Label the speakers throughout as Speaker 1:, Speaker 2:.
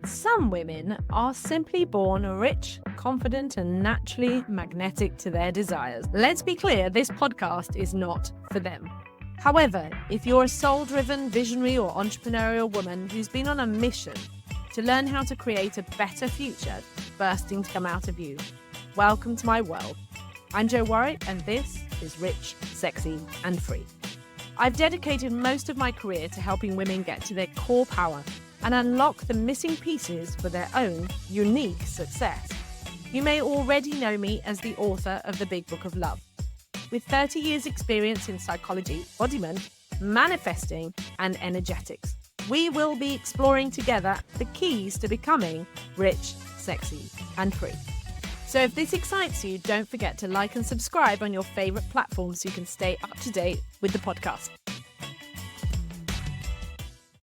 Speaker 1: Some women are simply born rich, confident, and naturally magnetic to their desires. Let's be clear, this podcast is not for them. However, if you're a soul-driven, visionary, or entrepreneurial woman who's been on a mission to learn how to create a better future bursting to come out of you, welcome to my world. I'm Jo Warwick, and this is Rich, Sexy, and Free. I've dedicated most of my career to helping women get to their core power and unlock the missing pieces for their own unique success. You may already know me as the author of The Big Book of Love. With 30 years experience in psychology, embodiment, manifesting, and energetics, we will be exploring together the keys to becoming rich, sexy, and free. So if this excites you, don't forget to like and subscribe on your favorite platforms so you can stay up to date with the podcast.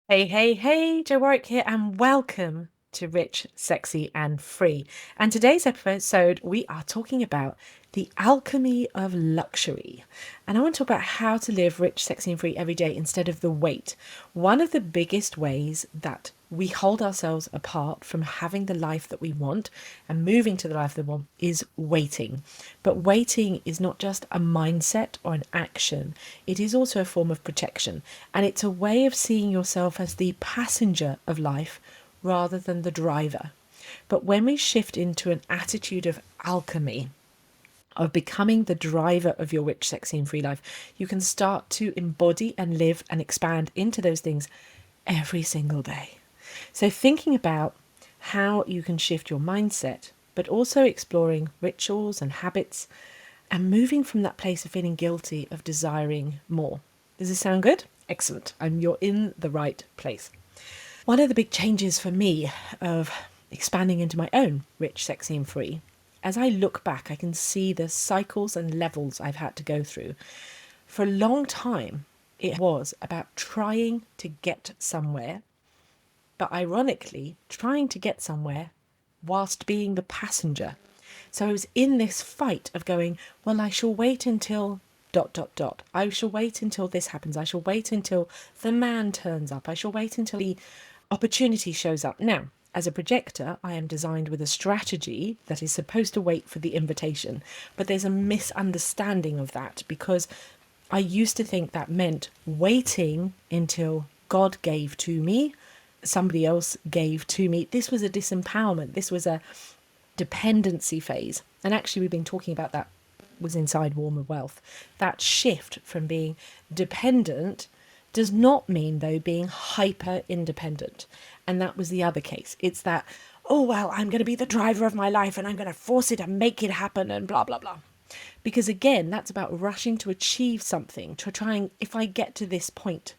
Speaker 1: Hey, Jo Warwick here, and welcome to Rich, Sexy, and Free. And today's episode, we are talking about the alchemy of luxury. And I want to talk about how to live rich, sexy, and free every day instead of the weight. One of the biggest ways that we hold ourselves apart from having the life that we want and moving to the life that we want is waiting. But waiting is not just a mindset or an action. It is also a form of protection. And it's a way of seeing yourself as the passenger of life rather than the driver. But when we shift into an attitude of alchemy, of becoming the driver of your rich, sexy, and free life, you can start to embody and live and expand into those things every single day. So thinking about how you can shift your mindset, but also exploring rituals and habits and moving from that place of feeling guilty, of desiring more. Does this sound good? Excellent. You're in the right place. One of the big changes for me of expanding into my own rich, sexy, and free, as I look back, I can see the cycles and levels I've had to go through. For a long time, it was about trying to get somewhere, but ironically, trying to get somewhere whilst being the passenger. So I was in this fight of going, well, I shall wait until ... I shall wait until this happens. I shall wait until the man turns up. I shall wait until the opportunity shows up. Now, as a projector, I am designed with a strategy that is supposed to wait for the invitation. But there's a misunderstanding of that because I used to think that meant waiting until God gave to me, somebody else gave to me. This was a disempowerment. This was a dependency phase. And actually, we've been talking about that was inside Warmer Wealth. That shift from being dependent does not mean, though, being hyper independent. And that was the other case. It's that, oh, well, I'm going to be the driver of my life and I'm going to force it and make it happen and blah, blah, blah. Because again, that's about rushing to achieve something, to trying, if I get to this point.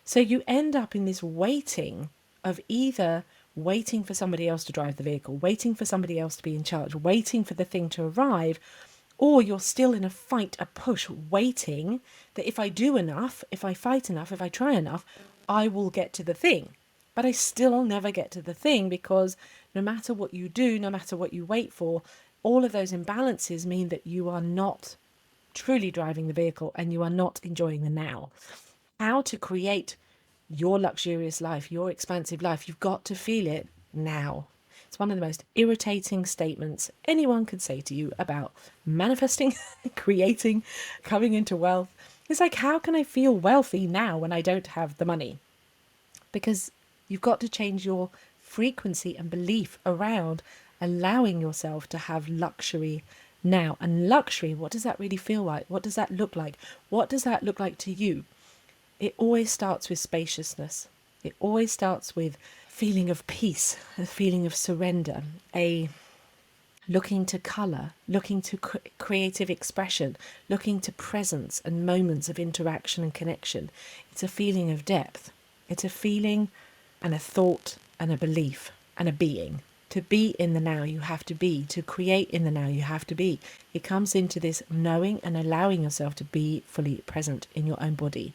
Speaker 1: So you end up in this waiting of either waiting for somebody else to drive the vehicle, waiting for somebody else to be in charge, waiting for the thing to arrive, or you're still in a fight, a push, waiting that if I do enough, if I fight enough, if I try enough, I will get to the thing. But I still never get to the thing because no matter what you do, no matter what you wait for, all of those imbalances mean that you are not truly driving the vehicle and you are not enjoying the now. How to create your luxurious life, your expansive life, you've got to feel it now. It's one of the most irritating statements anyone could say to you about manifesting, creating, coming into wealth. It's like, how can I feel wealthy now when I don't have the money? Because you've got to change your frequency and belief around allowing yourself to have luxury now. And luxury, what does that really feel like? What does that look like? What does that look like to you? It always starts with spaciousness. It always starts with feeling of peace, a feeling of surrender, a looking to colour, looking to creative expression, looking to presence and moments of interaction and connection. It's a feeling of depth. It's a feeling and a thought and a belief and a being. To be in the now, you have to be. To create in the now, you have to be. It comes into this knowing and allowing yourself to be fully present in your own body.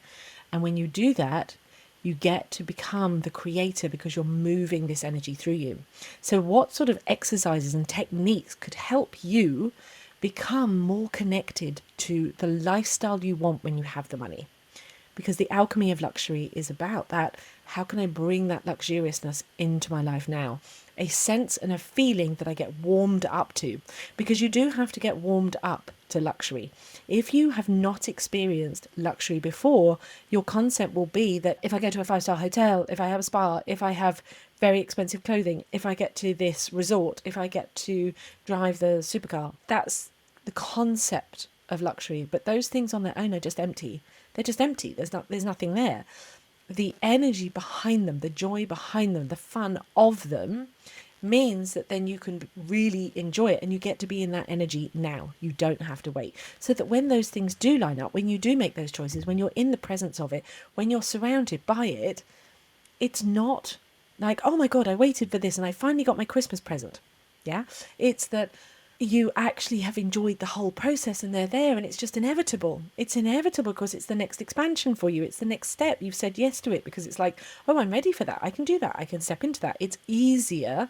Speaker 1: And when you do that, you get to become the creator because you're moving this energy through you. So what sort of exercises and techniques could help you become more connected to the lifestyle you want when you have the money? Because the alchemy of luxury is about that how can I bring that luxuriousness into my life now? A sense and a feeling that I get warmed up to, because you do have to get warmed up to luxury. If you have not experienced luxury before, your concept will be that if I go to a 5-star hotel, if I have a spa, if I have very expensive clothing, if I get to this resort, if I get to drive the supercar, that's the concept of luxury. But those things on their own are just empty. They're just empty. There's nothing there. The energy behind them, the joy behind them, the fun of them means that then you can really enjoy it, and you get to be in that energy now. You don't have to wait. So that when those things do line up, when you do make those choices, when you're in the presence of it, when you're surrounded by it, it's not like, oh my God, I waited for this and I finally got my Christmas present. Yeah. It's that you actually have enjoyed the whole process and they're there, and it's just inevitable. It's inevitable because it's the next expansion for you. It's the next step. You've said yes to it because it's like, oh, I'm ready for that. I can do that. I can step into that. It's easier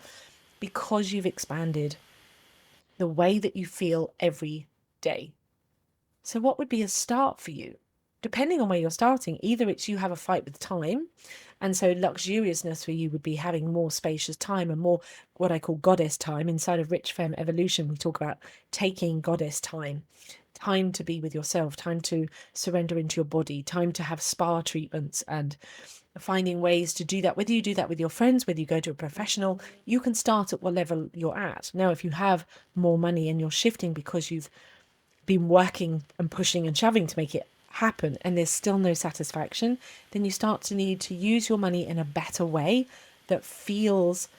Speaker 1: because you've expanded the way that you feel every day. So what would be a start for you? Depending on where you're starting, either it's you have a fight with time, and so luxuriousness for you would be having more spacious time and more what I call goddess time. Inside of Rich Femme Evolution, we talk about taking goddess time, time to be with yourself, time to surrender into your body, time to have spa treatments, and finding ways to do that. Whether you do that with your friends, whether you go to a professional, you can start at what level you're at. Now, if you have more money and you're shifting because you've been working and pushing and shoving to make it happen and there's still no satisfaction, then you start to need to use your money in a better way that feels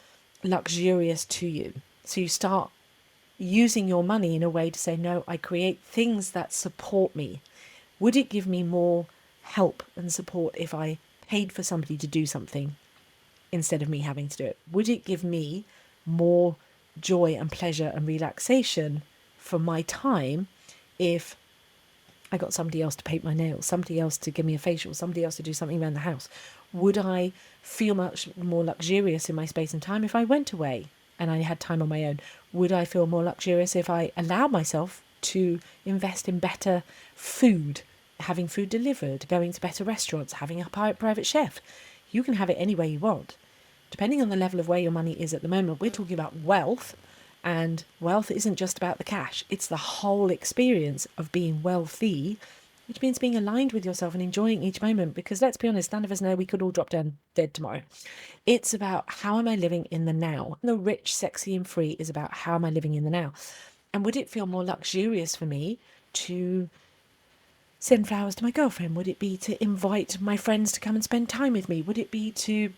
Speaker 1: luxurious to you. So you start using your money in a way to say, no, I create things that support me. Would it give me more help and support if I paid for somebody to do something instead of me having to do it? Would it give me more joy and pleasure and relaxation for my time if I got somebody else to paint my nails, somebody else to give me a facial, somebody else to do something around the house? Would I feel much more luxurious in my space and time if I went away and I had time on my own? Would I feel more luxurious if I allowed myself to invest in better food, having food delivered, going to better restaurants, having a private chef? You can have it any way you want. Depending on the level of where your money is at the moment, we're talking about wealth. And wealth isn't just about the cash. It's the whole experience of being wealthy, which means being aligned with yourself and enjoying each moment. Because let's be honest, none of us know we could all drop down dead tomorrow. It's about, how am I living in the now? The rich, sexy and free is about, how am I living in the now? And would it feel more luxurious for me to send flowers to my girlfriend? Would it be to invite my friends to come and spend time with me? Would it be to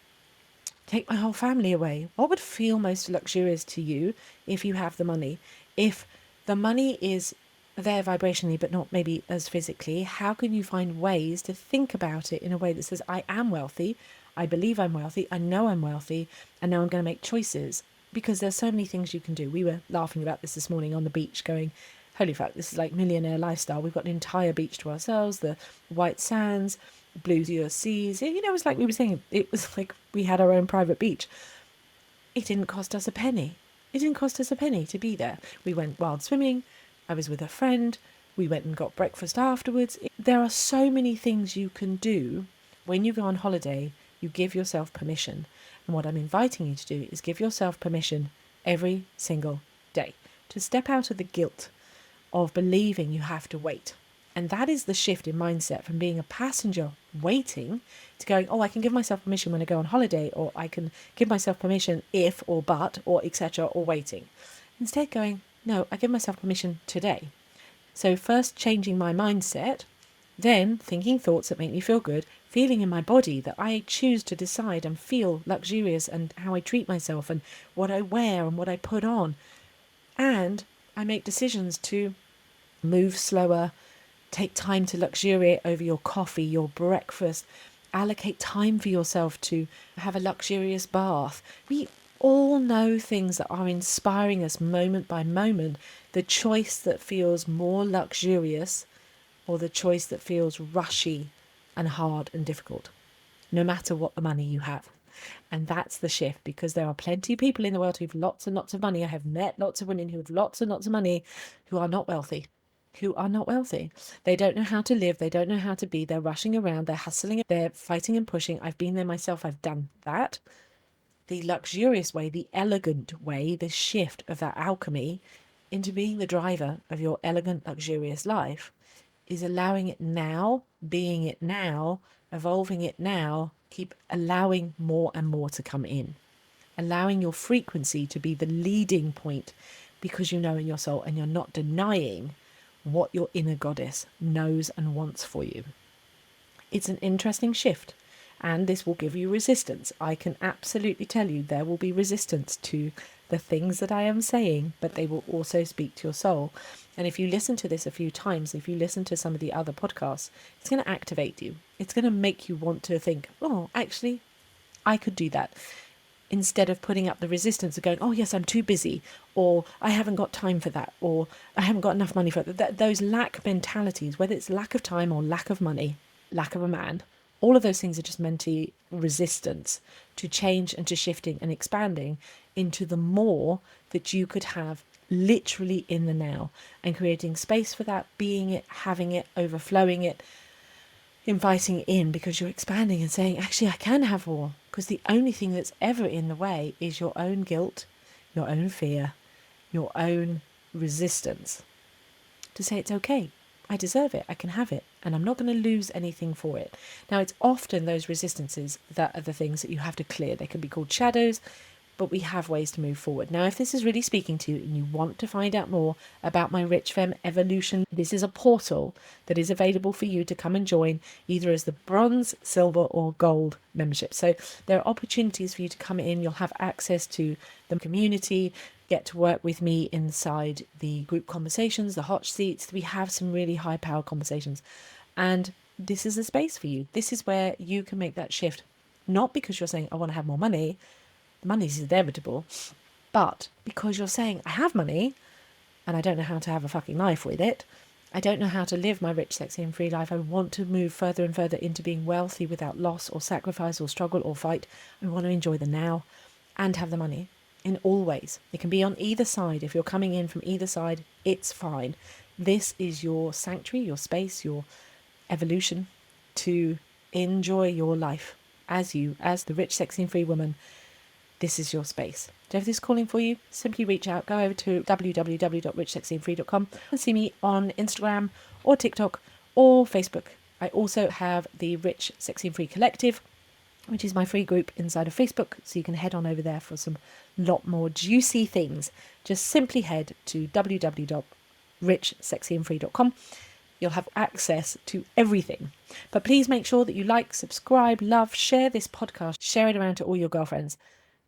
Speaker 1: take my whole family away? What would feel most luxurious to you if you have the money? If the money is there vibrationally but not maybe as physically, how can you find ways to think about it in a way that says, I am wealthy, I believe I'm wealthy, I know I'm wealthy, and now I'm going to make choices? Because there's so many things you can do. We were laughing about this morning on the beach going, holy fuck, this is like millionaire lifestyle. We've got an entire beach to ourselves, the white sands, blue seas. You know, it's like we were saying, it was like we had our own private beach. It didn't cost us a penny. It didn't cost us a penny to be there. We went wild swimming. I was with a friend. We went and got breakfast afterwards. There are so many things you can do when you go on holiday. You give yourself permission. And what I'm inviting you to do is give yourself permission every single day to step out of the guilt of believing you have to wait. And that is the shift in mindset from being a passenger waiting to going, oh, I can give myself permission when I go on holiday, or I can give myself permission if or but or etc. or waiting. Instead going, no, I give myself permission today. So first changing my mindset, then thinking thoughts that make me feel good, feeling in my body that I choose to decide and feel luxurious, and how I treat myself and what I wear and what I put on. And I make decisions to move slower, take time to luxuriate over your coffee, your breakfast, allocate time for yourself to have a luxurious bath. We all know things that are inspiring us moment by moment. The choice that feels more luxurious or the choice that feels rushy and hard and difficult, no matter what the money you have. And that's the shift, because there are plenty of people in the world who have lots and lots of money. I have met lots of women who have lots and lots of money who are not wealthy. who are not wealthy. They don't know how to live. They don't know how to be. They're rushing around. They're hustling. They're fighting and pushing. I've been there myself. I've done that. The luxurious way, the elegant way, the shift of that alchemy into being the driver of your elegant, luxurious life is allowing it now, being it now, evolving it now, keep allowing more and more to come in, allowing your frequency to be the leading point because you know in your soul and you're not denying what your inner goddess knows and wants for you. It's an interesting shift, and this will give you resistance. I can absolutely tell you there will be resistance to the things that I am saying, but they will also speak to your soul. And if you listen to this a few times, if you listen to some of the other podcasts, it's going to activate you. It's going to make you want to think, oh, actually, I could do that. Instead of putting up the resistance of going, oh, yes, I'm too busy, or I haven't got time for that, or I haven't got enough money for it. Those lack mentalities, whether it's lack of time or lack of money, lack of a man, all of those things are just mentally resistance to change and to shifting and expanding into the more that you could have literally in the now, and creating space for that, being it, having it, overflowing it, inviting it in, because you're expanding and saying, actually, I can have more. Because the only thing that's ever in the way is your own guilt, your own fear, your own resistance to say it's okay. I deserve it. I can have it. And I'm not going to lose anything for it. Now, it's often those resistances that are the things that you have to clear. They can be called shadows, but we have ways to move forward. Now, if this is really speaking to you and you want to find out more about my Rich Femme evolution, this is a portal that is available for you to come and join either as the bronze, silver or gold membership. So there are opportunities for you to come in. You'll have access to the community, get to work with me inside the group conversations, the hot seats. We have some really high power conversations. And this is a space for you. This is where you can make that shift. Not because you're saying, I want to have more money. The money is inevitable, but because you're saying, I have money and I don't know how to have a fucking life with it. I don't know how to live my rich, sexy and free life. I want to move further and further into being wealthy without loss or sacrifice or struggle or fight. I want to enjoy the now and have the money in all ways. It can be on either side. If you're coming in from either side, it's fine. This is your sanctuary, your space, your evolution to enjoy your life as you, as the rich, sexy and free woman. This is your space. So if this is calling for you, simply reach out. Go over to www.richsexyandfree.com and see me on Instagram or TikTok or Facebook. I also have the Rich, Sexy and Free Collective, which is my free group inside of Facebook. So you can head on over there for some lot more juicy things. Just simply head to www.richsexyandfree.com. You'll have access to everything. But please make sure that you like, subscribe, love, share this podcast. Share it around to all your girlfriends.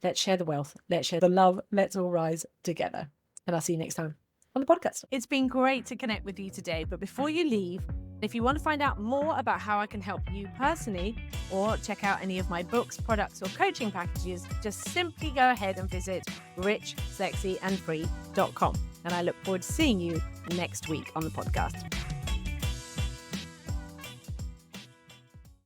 Speaker 1: Let's share the wealth. Let's share the love. Let's all rise together. And I'll see you next time on the podcast. It's been great to connect with you today. But before you leave, if you want to find out more about how I can help you personally or check out any of my books, products or coaching packages, just simply go ahead and visit richsexyandfree.com. And I look forward to seeing you next week on the podcast.